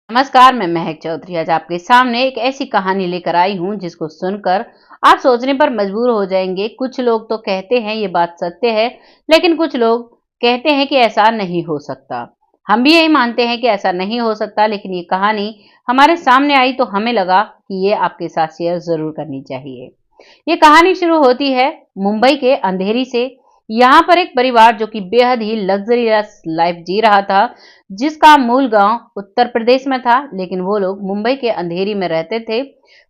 नमस्कार, मैं महक चौधरी आज आपके सामने एक ऐसी कहानी लेकर आई हूँ जिसको सुनकर आप सोचने पर मजबूर हो जाएंगे। कुछ लोग तो कहते हैं ये बात सत्य है, लेकिन कुछ लोग कहते हैं कि ऐसा नहीं हो सकता। हम भी यही मानते हैं कि ऐसा नहीं हो सकता, लेकिन ये कहानी हमारे सामने आई तो हमें लगा कि ये आपके साथ शेयर जरूर करनी चाहिए। ये कहानी शुरू होती है मुंबई के अंधेरी से। यहाँ पर एक परिवार जो कि बेहद ही लग्जरियस लाइफ जी रहा था, जिसका मूल गांव उत्तर प्रदेश में था, लेकिन वो लोग मुंबई के अंधेरी में रहते थे।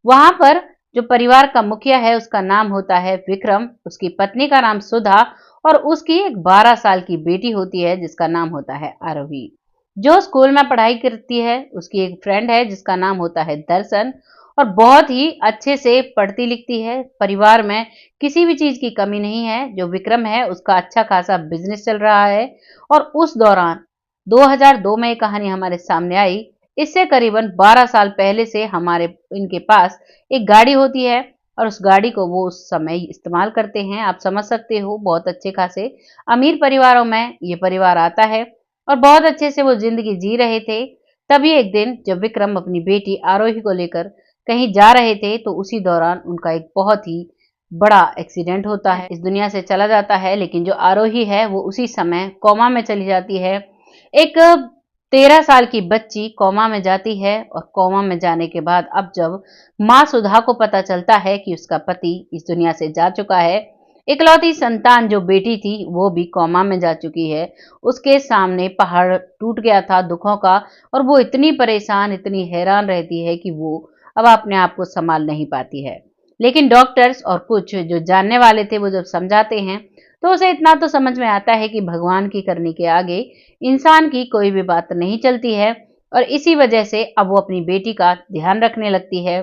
वहां पर जो परिवार का मुखिया है उसका नाम होता है विक्रम, उसकी पत्नी का नाम सुधा और उसकी एक 12 साल की बेटी होती है जिसका नाम होता है आरोही, जो स्कूल में पढ़ाई करती है। उसकी एक फ्रेंड है जिसका नाम होता है दर्शन और बहुत ही अच्छे से पढ़ती लिखती है। परिवार में किसी भी चीज की कमी नहीं है। जो विक्रम है उसका अच्छा खासा बिजनेस चल रहा है। और उस दौरान 2002 में ये कहानी हमारे सामने आई। इससे करीबन 12 साल पहले से हमारे इनके पास एक गाड़ी होती है और उस गाड़ी को वो उस समय इस्तेमाल करते हैं। आप समझ सकते हो, बहुत अच्छे खासे अमीर परिवारों में ये परिवार आता है और बहुत अच्छे से वो जिंदगी जी रहे थे। तभी एक दिन जब विक्रम अपनी बेटी आरोही को लेकर कहीं जा रहे थे तो उसी दौरान उनका एक बहुत ही बड़ा एक्सीडेंट होता है, इस दुनिया से चला जाता है। लेकिन जो आरोही है वो उसी समय कोमा में चली जाती है। एक 13 साल की बच्ची कोमा में जाती है और कोमा में जाने के बाद अब जब माँ सुधा को पता चलता है कि उसका पति इस दुनिया से जा चुका है, इकलौती संतान जो बेटी थी वो भी कोमा में जा चुकी है, उसके सामने पहाड़ टूट गया था दुखों का। और वो इतनी परेशान, इतनी हैरान रहती है कि वो अब अपने आप को संभाल नहीं पाती है। लेकिन डॉक्टर्स और कुछ जो जानने वाले थे वो जब समझाते हैं तो उसे इतना तो समझ में आता है कि भगवान की करनी के आगे इंसान की कोई भी बात नहीं चलती है। और इसी वजह से अब वो अपनी बेटी का ध्यान रखने लगती है।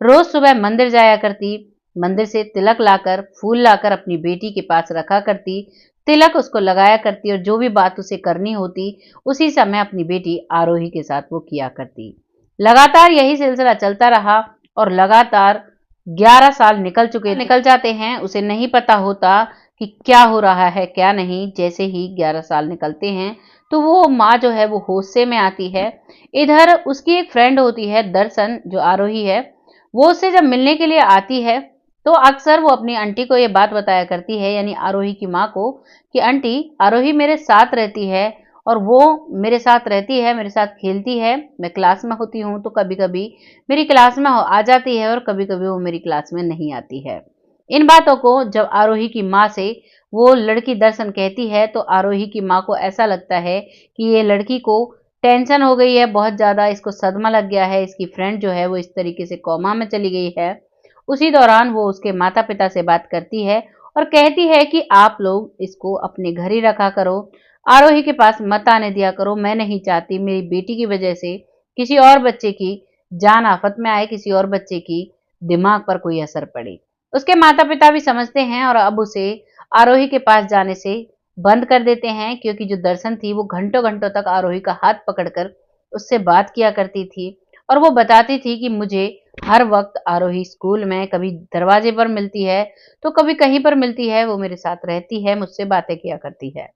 रोज सुबह मंदिर जाया करती, मंदिर से तिलक लाकर, फूल लाकर अपनी बेटी के पास रखा करती, तिलक उसको लगाया करती और जो भी बात उसे करनी होती उसी समय अपनी बेटी आरोही के साथ वो किया करती। लगातार यही सिलसिला चलता रहा और लगातार 11 साल निकल जाते हैं। उसे नहीं पता होता कि क्या हो रहा है क्या नहीं। जैसे ही 11 साल निकलते हैं तो वो माँ जो है वो होश से में आती है। इधर उसकी एक फ्रेंड होती है दर्शन, जो आरोही है, वो उससे जब मिलने के लिए आती है तो अक्सर वो अपनी आंटी को ये बात बताया करती है, यानी आरोही की माँ को, कि आंटी आरोही मेरे साथ रहती है और वो मेरे साथ रहती है, मेरे साथ खेलती है। मैं क्लास में होती हूँ तो कभी कभी मेरी क्लास में आ जाती है और कभी कभी वो मेरी क्लास में नहीं आती है। इन बातों को जब आरोही की माँ से वो लड़की दर्शन कहती है तो आरोही की माँ को ऐसा लगता है कि ये लड़की को टेंशन हो गई है बहुत ज्यादा, इसको सदमा लग गया है, इसकी फ्रेंड जो है वो इस तरीके से कोमा में चली गई है। उसी दौरान वो उसके माता पिता से बात करती है और कहती है कि आप लोग इसको अपने घर ही रखा करो, आरोही के पास मत आने दिया करो। मैं नहीं चाहती मेरी बेटी की वजह से किसी और बच्चे की जान आफत में आए, किसी और बच्चे की दिमाग पर कोई असर पड़े। उसके माता पिता भी समझते हैं और अब उसे आरोही के पास जाने से बंद कर देते हैं, क्योंकि जो दर्शन थी वो घंटों घंटों तक आरोही का हाथ पकड़कर उससे बात किया करती थी और वो बताती थी कि मुझे हर वक्त आरोही स्कूल में कभी दरवाजे पर मिलती है तो कभी कहीं पर मिलती है, वो मेरे साथ रहती है, मुझसे बातें किया करती है।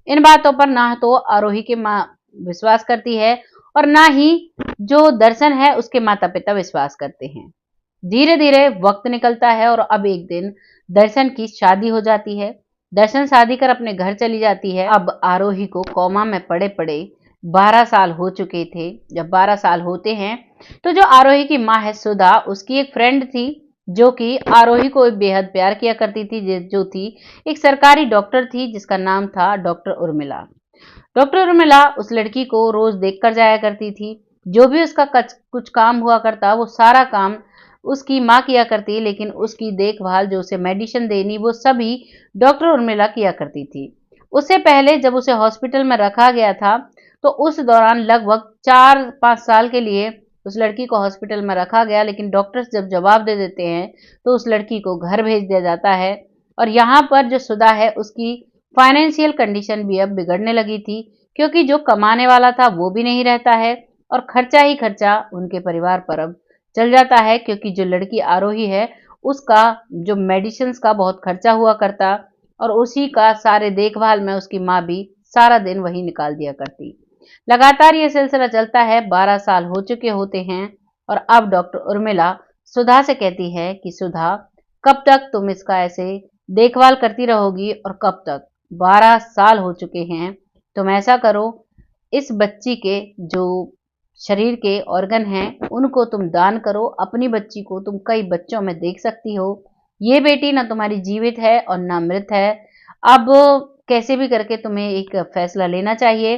इन बातों पर ना तो आरोही की माँ विश्वास करती है और ना ही जो दर्शन है उसके माता पिता विश्वास करते हैं। धीरे धीरे वक्त निकलता है और अब एक दिन दर्शन की शादी हो जाती है। दर्शन शादी कर अपने घर चली जाती है। अब आरोही को कोमा में पड़े पड़े 12 साल हो चुके थे। जब 12 साल होते हैं तो जो आरोही की माँ है सुधा, उसकी एक फ्रेंड थी जो कि आरोही को बेहद प्यार किया करती थी, जो थी एक सरकारी डॉक्टर थी जिसका नाम था डॉक्टर उर्मिला। डॉक्टर उर्मिला उस लड़की को रोज देख कर जाया करती थी। जो भी उसका कुछ काम हुआ करता वो सारा काम उसकी माँ किया करती, लेकिन उसकी देखभाल, जो उसे मेडिसिन देनी, वो सभी डॉक्टर उर्मिला किया करती थी। उससे पहले जब उसे हॉस्पिटल में रखा गया था तो उस दौरान लगभग 4-5 साल के लिए उस लड़की को हॉस्पिटल में रखा गया, लेकिन डॉक्टर्स जब जवाब दे देते हैं तो उस लड़की को घर भेज दिया जाता है। और यहाँ पर जो सुधा है उसकी फाइनेंशियल कंडीशन भी अब बिगड़ने लगी थी, क्योंकि जो कमाने वाला था वो भी नहीं रहता है और खर्चा ही खर्चा उनके परिवार पर अब चल जाता है, क्योंकि जो लड़की आरोही है उसका जो मेडिसिन का बहुत खर्चा हुआ करता और उसी का सारे देखभाल में उसकी माँ भी सारा दिन वही निकाल दिया करती। लगातार ये सिलसिला चलता है। 12 साल हो चुके होते हैं और अब डॉक्टर उर्मिला सुधा से कहती है कि सुधा, कब तक तुम इसका ऐसे देखभाल करती रहोगी और कब तक? 12 साल हो चुके हैं। तुम ऐसा करो, इस बच्ची के जो शरीर के ऑर्गन हैं उनको तुम दान करो। अपनी बच्ची को तुम कई बच्चों में देख सकती हो। ये बेटी ना तुम्हारी जीवित है और ना मृत है। अब कैसे भी करके तुम्हें एक फैसला लेना चाहिए।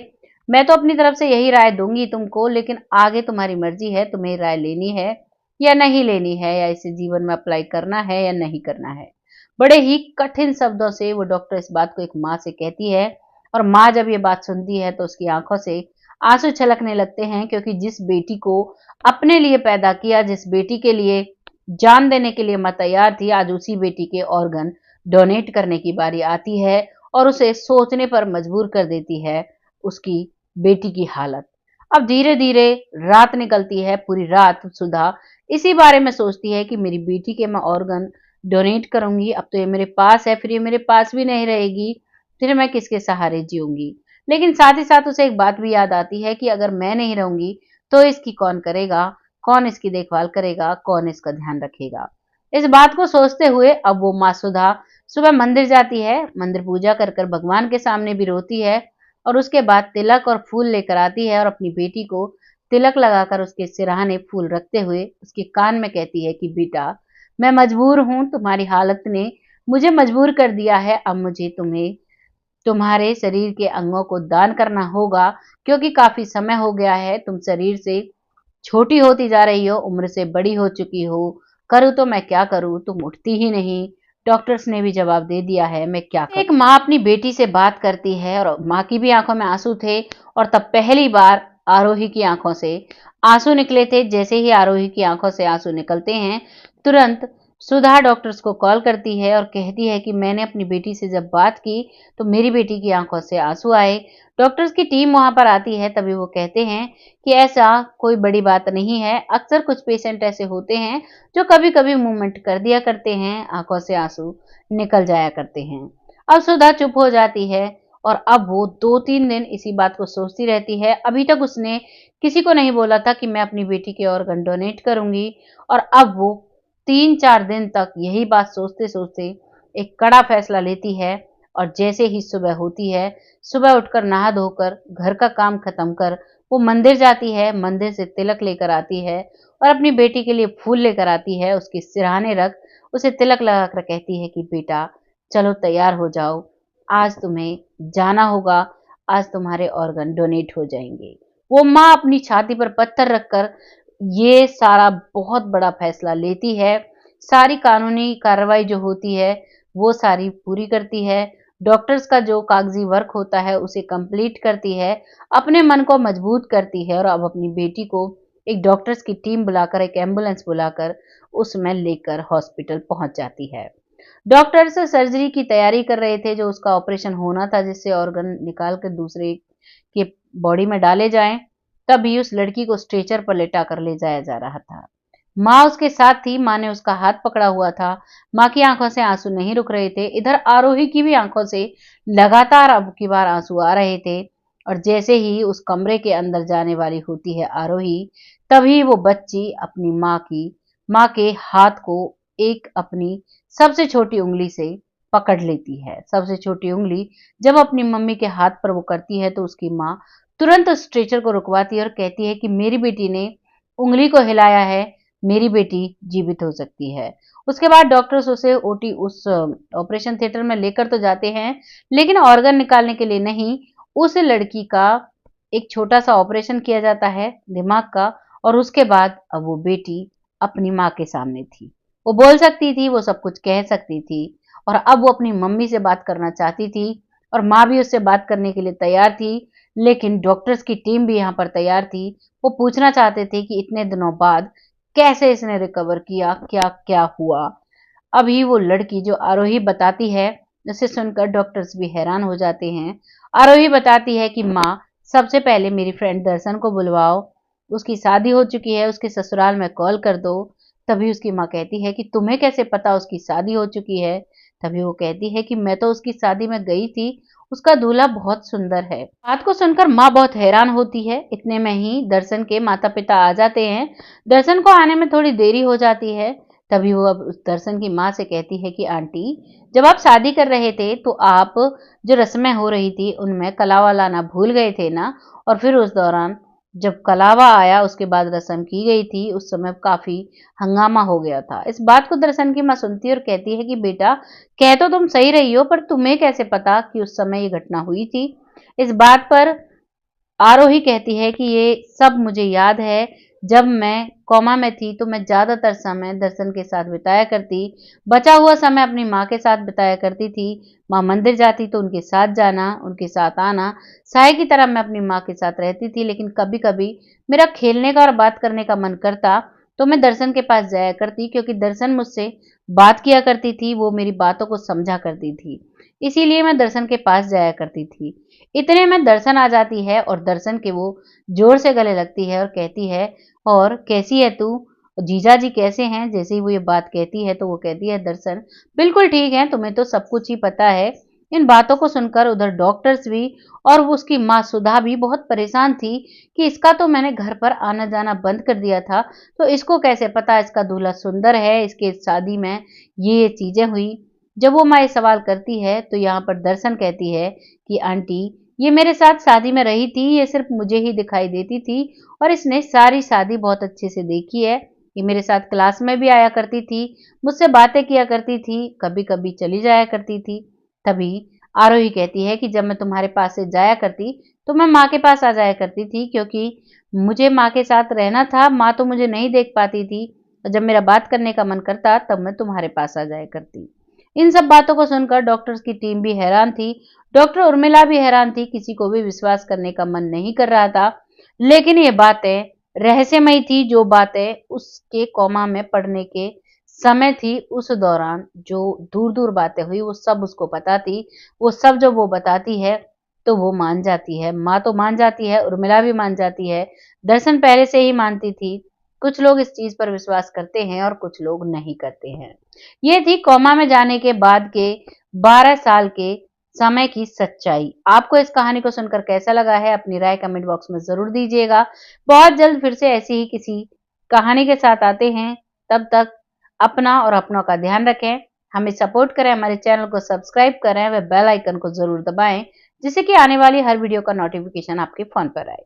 मैं तो अपनी तरफ से यही राय दूंगी तुमको, लेकिन आगे तुम्हारी मर्जी है, तुम्हें राय लेनी है या नहीं लेनी है, या इसे जीवन में अप्लाई करना है या नहीं करना है। बड़े ही कठिन शब्दों से वो डॉक्टर इस बात को एक माँ से कहती है और माँ जब ये बात सुनती है तो उसकी आंखों से आंसू छलकने लगते हैं, क्योंकि जिस बेटी को अपने लिए पैदा किया, जिस बेटी के लिए जान देने के लिए मैं तैयार थी, आज उसी बेटी के ऑर्गन डोनेट करने की बारी आती है और उसे सोचने पर मजबूर कर देती है उसकी बेटी की हालत। अब धीरे धीरे रात निकलती है। पूरी रात सुधा इसी बारे में सोचती है कि मेरी बेटी के मैं ऑर्गन डोनेट करूंगी। अब तो ये मेरे पास है, फिर ये मेरे पास भी नहीं रहेगी, फिर मैं किसके सहारे जीऊंगी। लेकिन साथ ही साथ उसे एक बात भी याद आती है कि अगर मैं नहीं रहूंगी तो इसकी कौन करेगा, कौन इसकी देखभाल करेगा, कौन इसका ध्यान रखेगा। इस बात को सोचते हुए अब वो माँ सुधा सुबह मंदिर जाती है। मंदिर पूजा कर कर भगवान के सामने भी रोती है और उसके बाद तिलक और फूल लेकर आती है और अपनी बेटी को तिलक लगाकर उसके सिरहाने फूल रखते हुए उसके कान में कहती है कि बेटा, मैं मजबूर हूं, तुम्हारी हालत ने मुझे मजबूर कर दिया है। अब मुझे तुम्हें तुम्हारे शरीर के अंगों को दान करना होगा, क्योंकि काफी समय हो गया है, तुम शरीर से छोटी होती जा रही हो, उम्र से बड़ी हो चुकी हो। करूँ तो मैं क्या करूँ, तुम उठती ही नहीं। डॉक्टर्स ने भी जवाब दे दिया है, मैं क्या करूँ। एक माँ अपनी बेटी से बात करती है और माँ की भी आंखों में आंसू थे और तब पहली बार आरोही की आंखों से आंसू निकले थे। जैसे ही आरोही की आंखों से आंसू निकलते हैं, तुरंत सुधा डॉक्टर्स को कॉल करती है और कहती है कि मैंने अपनी बेटी से जब बात की तो मेरी बेटी की आंखों से आंसू आए। डॉक्टर्स की टीम वहां पर आती है। तभी वो कहते हैं कि ऐसा कोई बड़ी बात नहीं है, अक्सर कुछ पेशेंट ऐसे होते हैं जो कभी कभी मूवमेंट कर दिया करते हैं, आंखों से आंसू निकल जाया करते हैं। अब सुधा चुप हो जाती है और अब वो 2-3 दिन इसी बात को सोचती रहती है। अभी तक उसने किसी को नहीं बोला था कि मैं अपनी बेटी के ऑर्गन डोनेट करूंगी, और अब वो 3-4 दिन तक यही बात सोचते सोचते एक कड़ा फैसला लेती है। और जैसे ही सुबह होती है, सुबह उठकर नहा धोकर घर का काम खत्म कर वो मंदिर जाती है। मंदिर से तिलक लेकर आती है और अपनी बेटी के लिए फूल लेकर आती है, उसके सिरहाने रख उसे तिलक लगाकर कहती है कि बेटा, चलो तैयार हो जाओ, आज तुम्हें जाना होगा, आज तुम्हारे ऑर्गन डोनेट हो जाएंगे। वो माँ अपनी छाती पर पत्थर रखकर ये सारा बहुत बड़ा फैसला लेती है। सारी कानूनी कार्रवाई जो होती है वो सारी पूरी करती है। डॉक्टर्स का जो कागजी वर्क होता है उसे कंप्लीट करती है, अपने मन को मजबूत करती है और अब अपनी बेटी को एक डॉक्टर्स की टीम बुलाकर, एक एम्बुलेंस बुलाकर उसमें लेकर हॉस्पिटल पहुंच जाती है। डॉक्टर्स सर्जरी की तैयारी कर रहे थे, जो उसका ऑपरेशन होना था जिससे ऑर्गन निकाल कर दूसरे के बॉडी में डाले जाएं। तभी उस लड़की को स्ट्रेचर पर लेटा कर ले जाया जा रहा था। माँ उसके साथ थी, माँ ने उसका हाथ पकड़ा हुआ था। माँ की आंखों से आंसू नहीं रुक रहे थे। इधर आरोही की भी आंखों से लगातार अब की बार आंसू आ रहे थे। और जैसे ही उस कमरे के अंदर जाने वाली होती है आरोही, तभी वो बच्ची अपनी माँ के हाथ को एक अपनी सबसे छोटी उंगली से पकड़ लेती है। सबसे छोटी उंगली जब अपनी मम्मी के हाथ पर वो करती है तो उसकी माँ तुरंत स्ट्रेचर को रुकवाती है और कहती है कि मेरी बेटी ने उंगली को हिलाया है, मेरी बेटी जीवित हो सकती है। उसके बाद डॉक्टर्स उसे ओटी उस ऑपरेशन थिएटर में लेकर तो जाते हैं, लेकिन ऑर्गन निकालने के लिए नहीं। उस लड़की का एक छोटा सा ऑपरेशन किया जाता है दिमाग का, और उसके बाद अब वो बेटी अपनी माँ के सामने थी। वो बोल सकती थी, वो सब कुछ कह सकती थी, और अब वो अपनी मम्मी से बात करना चाहती थी और माँ भी उससे बात करने के लिए तैयार थी। लेकिन डॉक्टर्स की टीम भी यहाँ पर तैयार थी। वो पूछना चाहते थे कि इतने दिनों बाद कैसे इसने रिकवर किया, क्या क्या हुआ। अभी वो लड़की जो आरोही बताती है, उसे सुनकर डॉक्टर्स भी हैरान हो जाते हैं। आरोही बताती है कि माँ, सबसे पहले मेरी फ्रेंड दर्शन को बुलवाओ, उसकी शादी हो चुकी है, उसके ससुराल में कॉल कर दो। तभी उसकी माँ कहती है कि तुम्हें कैसे पता उसकी शादी हो चुकी है। तभी वो कहती है कि मैं तो उसकी शादी में गई थी, उसका दूल्हा बहुत सुंदर है। बात को सुनकर माँ बहुत हैरान होती है। इतने में ही दर्शन के माता पिता आ जाते हैं। दर्शन को आने में थोड़ी देरी हो जाती है। तभी वो अब उस दर्शन की माँ से कहती है कि आंटी, जब आप शादी कर रहे थे तो आप जो रस्में हो रही थी उनमें कलावा लाना भूल गए थे ना। और फिर उस दौरान जब कलावा आया उसके बाद रस्म की गई थी, उस समय काफी हंगामा हो गया था। इस बात को दर्शन की माँ सुनती है और कहती है कि बेटा, कह तो तुम सही रही हो, पर तुम्हें कैसे पता कि उस समय ये घटना हुई थी। इस बात पर आरोही कहती है कि ये सब मुझे याद है। जब मैं कोमा में थी तो मैं ज्यादातर समय दर्शन के साथ बिताया करती, बचा हुआ समय अपनी माँ के साथ बिताया करती थी। माँ मंदिर जाती तो उनके साथ जाना, उनके साथ आना, साय की तरह मैं अपनी माँ के साथ रहती थी। लेकिन कभी कभी मेरा खेलने का और बात करने का मन करता तो मैं दर्शन के पास जाया करती, क्योंकि दर्शन मुझसे बात किया करती थी, वो मेरी बातों को समझा करती थी, इसीलिए मैं दर्शन के पास जाया करती थी। इतने में दर्शन आ जाती है और दर्शन के वो जोर से गले लगती है और कहती है, और कैसी है तू, जीजा जी कैसे हैं। जैसे ही वो ये बात कहती है तो वो कहती है, दर्शन बिल्कुल ठीक है, तुम्हें तो सब कुछ ही पता है। इन बातों को सुनकर उधर डॉक्टर्स भी और वो उसकी माँ सुधा भी बहुत परेशान थी कि इसका तो मैंने घर पर आना जाना बंद कर दिया था, तो इसको कैसे पता इसका दूल्हा सुंदर है, इसके शादी में ये चीजें हुई। जब वो माँ ये सवाल करती है तो यहाँ पर दर्शन कहती है कि आंटी, ये मेरे साथ शादी में रही थी, ये सिर्फ मुझे ही दिखाई देती थी और इसने सारी शादी बहुत अच्छे से देखी है। ये मेरे साथ क्लास में भी आया करती थी, मुझसे बातें किया करती थी, कभी कभी चली जाया करती थी। तभी आरोही कहती है कि जब मैं तुम्हारे पास से जाया करती तो मैं माँ के पास आ जाया करती थी, क्योंकि मुझे माँ के साथ रहना था, माँ तो मुझे नहीं देख पाती थी, और जब मेरा बात करने का मन करता तब मैं तुम्हारे पास आ जाया करती। इन सब बातों को सुनकर डॉक्टर्स की टीम भी हैरान थी। डॉक्टर उर्मिला भी हैरान थी, किसी को भी विश्वास करने का मन नहीं कर रहा था। लेकिन ये बातें रहस्यमयी थी, जो बातें उसके कोमा में पड़ने के समय थी, उस दौरान जो दूर दूर बातें हुई वो सब उसको पता थी। वो सब जब वो बताती है तो वो मान जाती है, माँ तो मान जाती है, उर्मिला भी मान जाती है, दर्शन पहले से ही मानती थी। कुछ लोग इस चीज पर विश्वास करते हैं और कुछ लोग नहीं करते हैं। ये थी कोमा में जाने के बाद के 12 साल के समय की सच्चाई। आपको इस कहानी को सुनकर कैसा लगा है, अपनी राय कमेंट बॉक्स में जरूर दीजिएगा। बहुत जल्द फिर से ऐसी ही किसी कहानी के साथ आते हैं। तब तक अपना और अपनों का ध्यान रखें, हमें सपोर्ट करें, हमारे चैनल को सब्सक्राइब करें व बेल आइकन को जरूर दबाएं, जिससे कि आने वाली हर वीडियो का नोटिफिकेशन आपके फोन पर आए।